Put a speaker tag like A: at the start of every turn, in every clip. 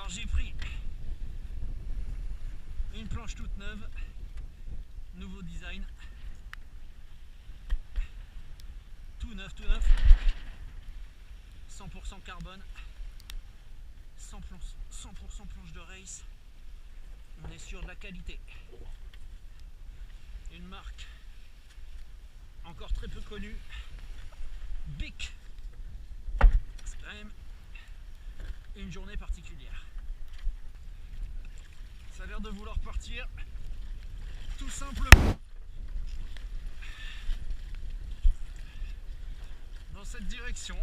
A: Alors j'ai pris une planche toute neuve, nouveau design, tout neuf, 100% carbone, 100% planche de race. On est sur de la qualité. Une marque encore très peu connue, Bic. C'est quand même une journée particulière. Ça a l'air de vouloir partir tout simplement dans cette direction.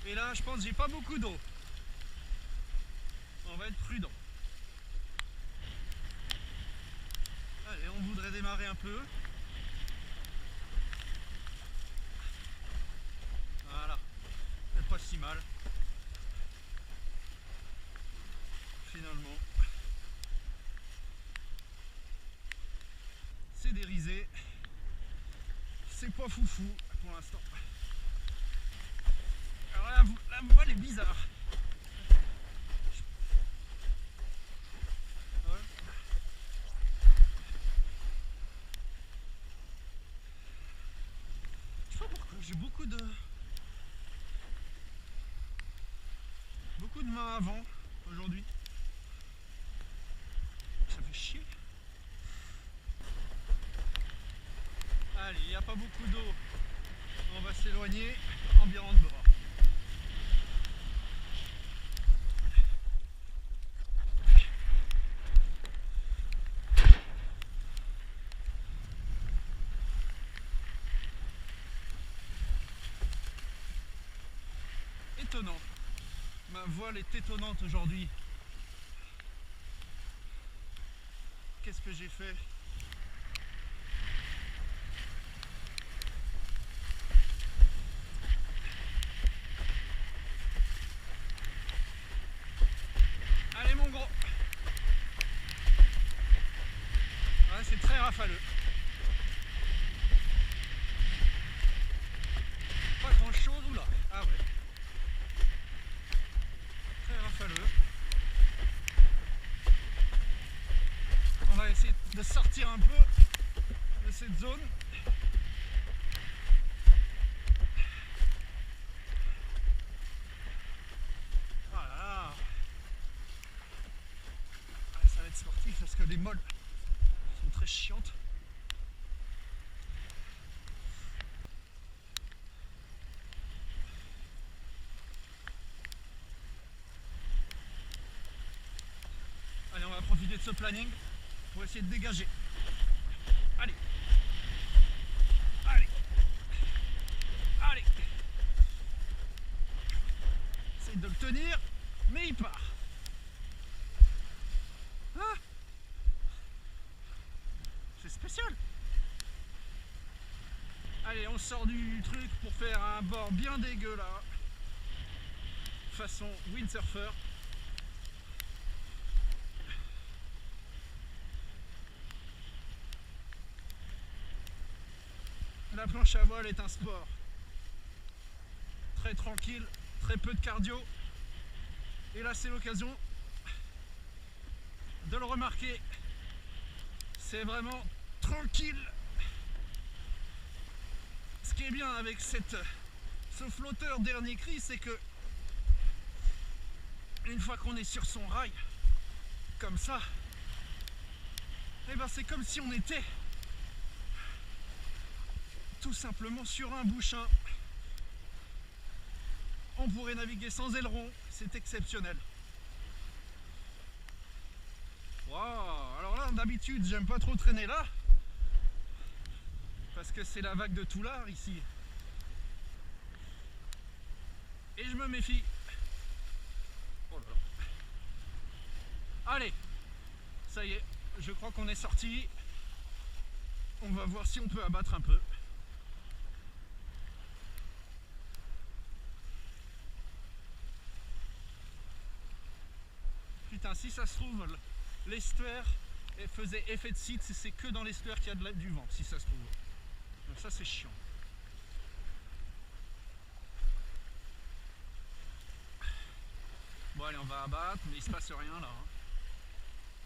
A: Et là, je pense que j'ai pas beaucoup d'eau. On va être prudent. Allez, on voudrait démarrer un peu. Voilà, c'est pas si mal. Finalement, c'est dérisé. C'est pas foufou pour l'instant. Alors là, la voile est bizarre. Ouais. Je sais pas pourquoi, j'ai beaucoup de main avant aujourd'hui. Ça fait chier. Allez, il n'y a pas beaucoup d'eau. On va s'éloigner environ de bord. Étonnant. Ma voile est étonnante aujourd'hui. Qu'est-ce que j'ai fait? Allez mon gros. Ouais, c'est très rafaleux. Pas grand chose, oula. Ah ouais. Très rafaleux. On va essayer de sortir un peu de cette zone. Voilà. Ah, ça va être sportif parce que les molles sont très chiantes. Allez, on va profiter de ce planning pour essayer de dégager. Allez. Allez. Allez. Essaye de le tenir, mais il part. Ah, c'est spécial. Allez, on sort du truc pour faire un bord bien dégueu là. Façon windsurfer. La planche à voile est un sport très tranquille, très peu de cardio. Et là, c'est l'occasion de le remarquer. C'est vraiment tranquille. Ce qui est bien avec ce flotteur dernier cri, c'est que une fois qu'on est sur son rail, comme ça, et ben c'est comme si on était tout simplement sur un bouchin. On pourrait naviguer sans aileron, c'est exceptionnel. Waouh, alors là d'habitude j'aime pas trop traîner là parce que c'est la vague de Toulard ici et je me méfie. Oh là là. Allez, ça y est, je crois qu'on est sorti. On va voir si on peut abattre un peu. Putain, si ça se trouve, l'estuaire faisait effet de site, c'est que dans l'estuaire qu'il y a du vent, si ça se trouve. Donc ça, c'est chiant. Bon, allez, on va abattre, mais il se passe rien là.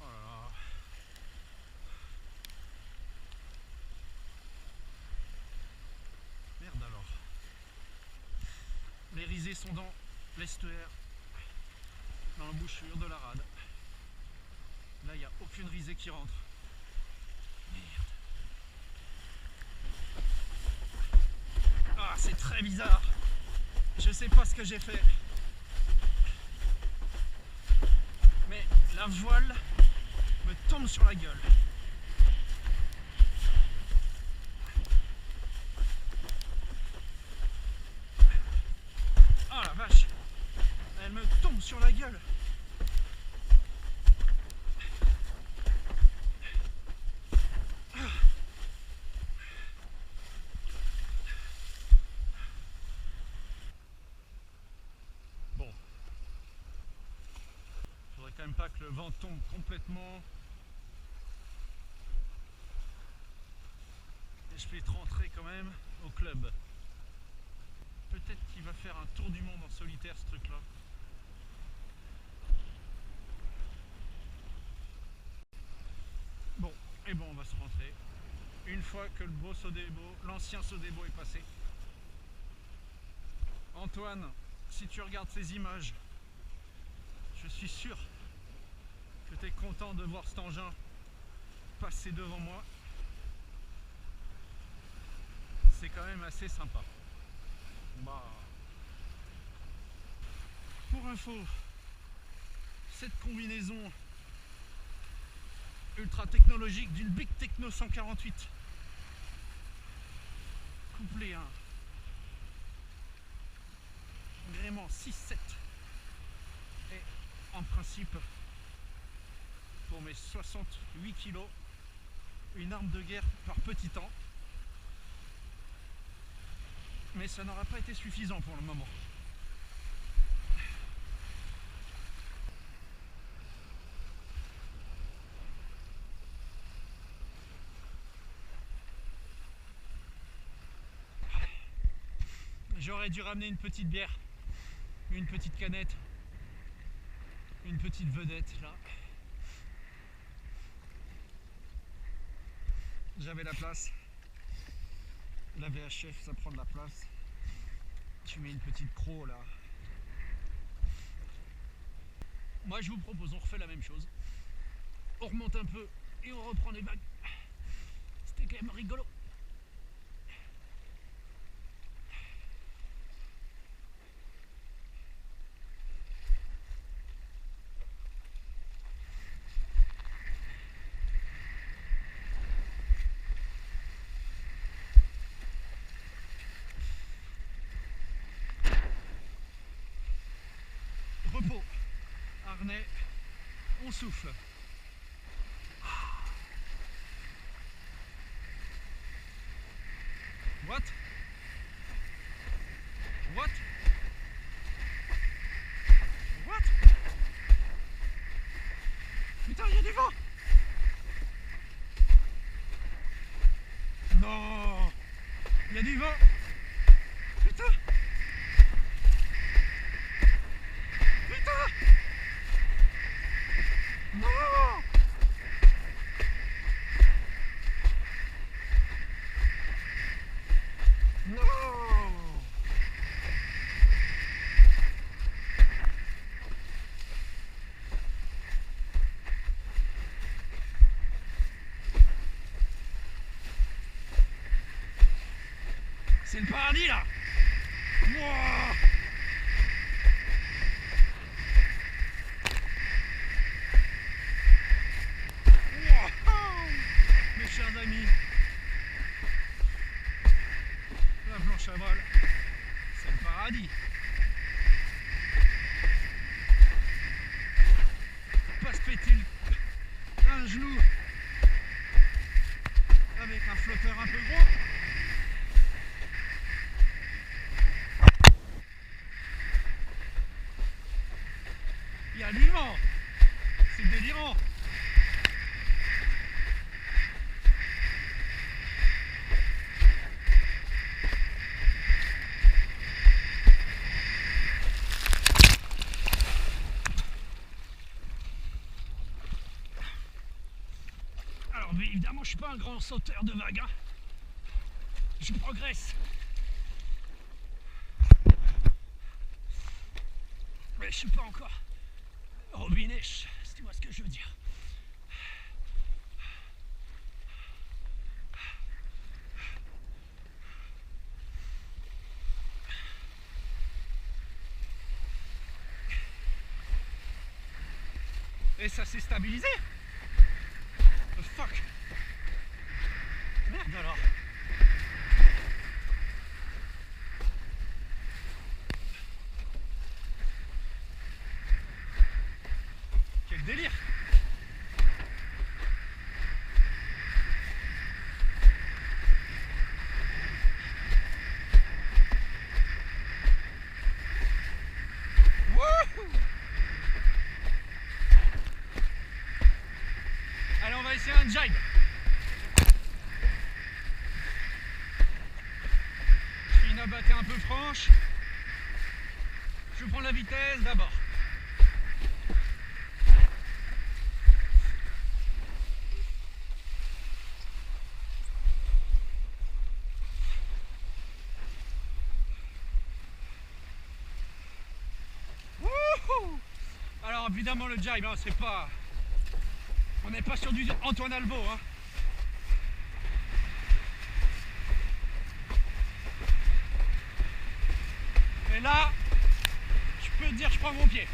A: Oh là là. Merde alors. Les risées sont dans l'estuaire, dans l'embouchure de la rade. Là, il n'y a aucune risée qui rentre. Merde. Ah, c'est très bizarre. Je sais pas ce que j'ai fait. Mais la voile me tombe sur la gueule. Ah la vache, elle me tombe sur la gueule. Bon, faudrait quand même pas que le vent tombe complètement. Et je vais rentrer quand même au club. Peut-être qu'il va faire un tour du monde en solitaire ce truc là. Bon, et bon, on va se rentrer. Une fois que le beau Sodebo, l'ancien Sodebo est passé. Antoine, si tu regardes ces images, je suis sûr que tu es content de voir cet engin passer devant moi. C'est quand même assez sympa. Bah, pour info, cette combinaison ultra technologique d'une Big Techno 148 couplée à un gréement 6-7 et en principe pour mes 68 kg une arme de guerre par petit temps, mais ça n'aura pas été suffisant pour le moment. J'aurais dû ramener une petite bière, une petite canette, une petite vedette là. J'avais la place. La VHF, ça prend de la place. Tu mets une petite croc là. Moi je vous propose, on refait la même chose. On remonte un peu et on reprend les vagues. C'était quand même rigolo. Repos, harnais, on souffle. What? What? What? Putain, il y a du vent! Non! Il y a du vent! Putain! Putain! Non! Non! C'est le paradis là! Wow! Mes chers amis, la planche à voile, c'est le paradis. Pas se péter un genou avec un flotteur un peu gros. Il y a du vent. évidemment, je suis pas un grand sauteur de vagues. Hein. Je progresse. Mais je suis pas encore robinet, si tu vois ce que je veux dire. Et ça s'est stabilisé. The fuck. Merde alors. Quel délire. Allez, on va essayer un jibe. Je fais une abattée un peu franche. Je prends la vitesse d'abord. Alors évidemment le jibe, hein, c'est pas... On n'est pas sur du Antoine Albo, hein. Mais là, je peux te dire, je prends mon pied.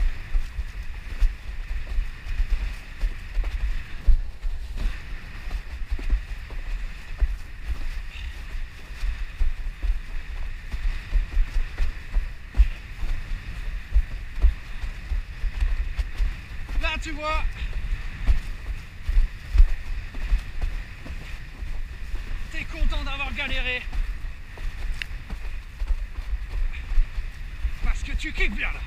A: Là, tu vois, t'es content d'avoir galéré. Parce que tu kicks bien là.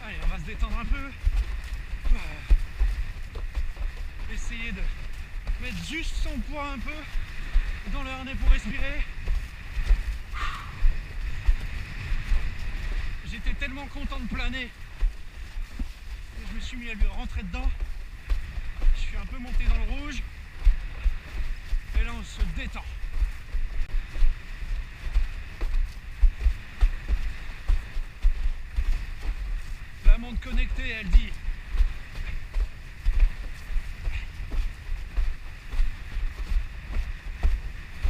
A: Allez, on va se détendre un peu. Essayer de mettre juste son poids un peu dans le harnais pour respirer. J'étais tellement content de planer et je me suis mis à lui rentrer dedans. Je suis un peu monté dans le rouge et là on se détend. La montre connectée, elle dit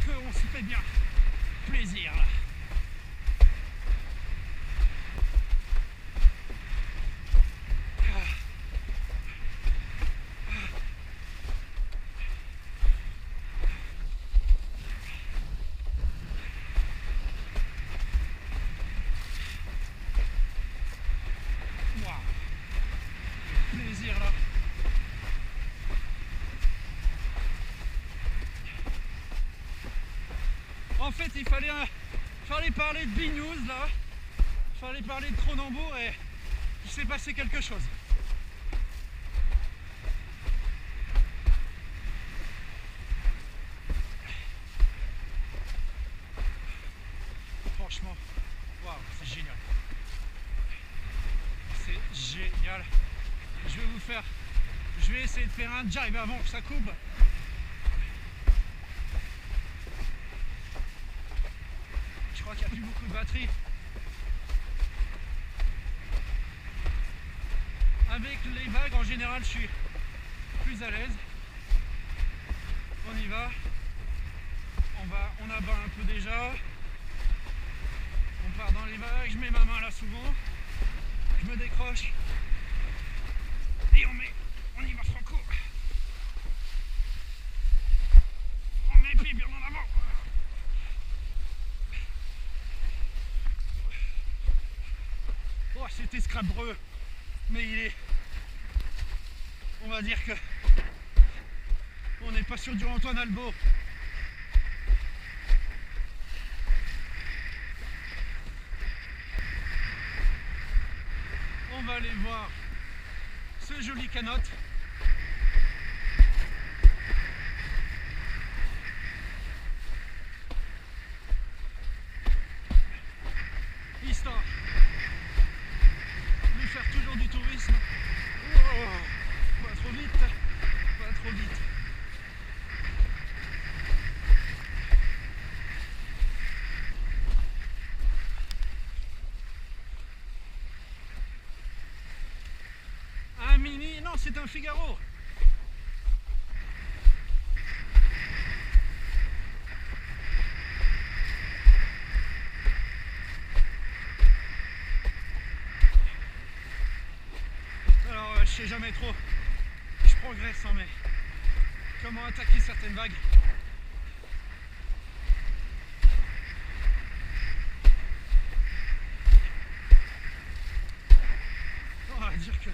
A: qu'on se fait bien plaisir là. Plaisir là. En fait, il fallait parler de B-News là. Il fallait parler de Cronenbourg et il s'est passé quelque chose. Franchement, waouh, c'est génial. C'est génial. Je vais essayer de faire un jibe avant que ça coupe. Je crois qu'il n'y a plus beaucoup de batterie. Avec les vagues en général je suis plus à l'aise. On y va. On abat un peu déjà. On part dans les vagues, je mets ma main là souvent. Je me décroche. Et on y va franco. On met les pieds bien en avant. Oh, c'était scrabreux, mais il est... On va dire que on n'est pas sur du Antoine Albo. On va aller voir ce joli canot. Histoire c'est un Figaro. Alors, je sais jamais trop. Je progresse, hein, mais comment attaquer certaines vagues. On va dire que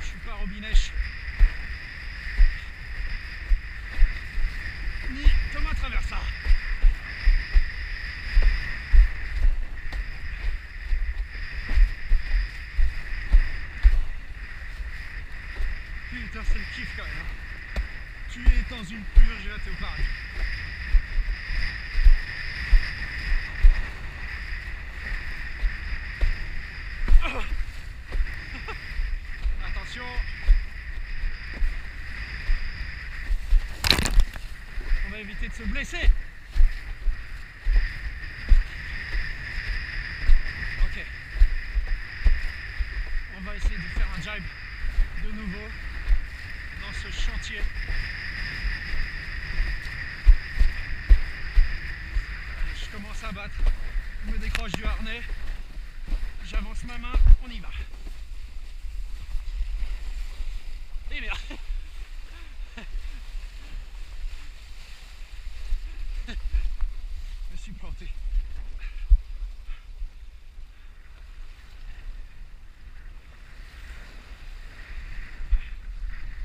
A: je suis pas Robinèche ni Thomas Traversa. Putain, c'est le kiff quand même, hein. Tu es dans une purge et là t'es au paradis. Attention. On va éviter de se blesser. Ok. On va essayer de faire un jibe de nouveau dans ce chantier. Allez, je commence à battre. Je me décroche du harnais. J'avance ma main. On y va. Et merde. Je me suis planté.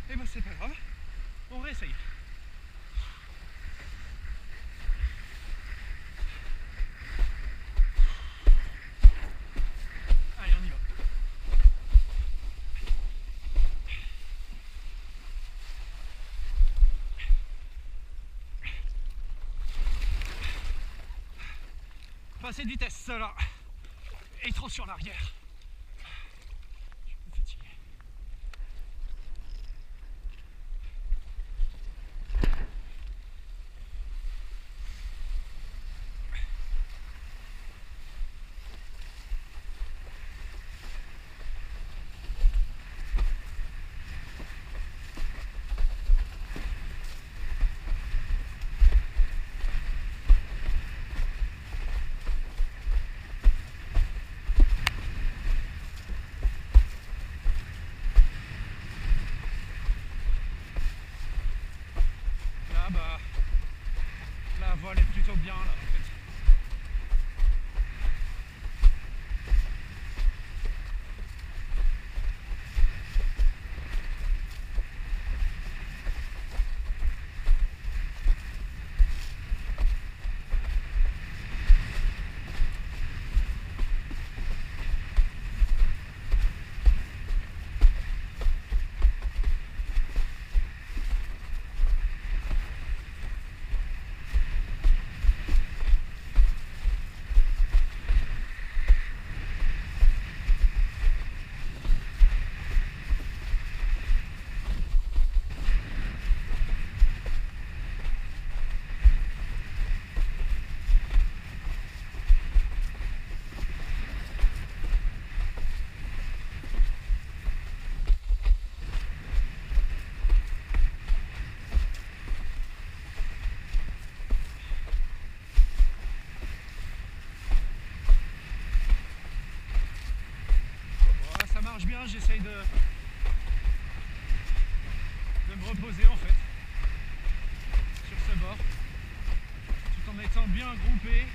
A: Et ben c'est pas grave, on réessaye. Allez, on y va. Passer de vitesse là, et trop sur l'arrière. Je suis un peu fatigué. Bah, la voile est plutôt bien là en fait. Bien, j'essaye de me reposer en fait sur ce bord tout en étant bien groupé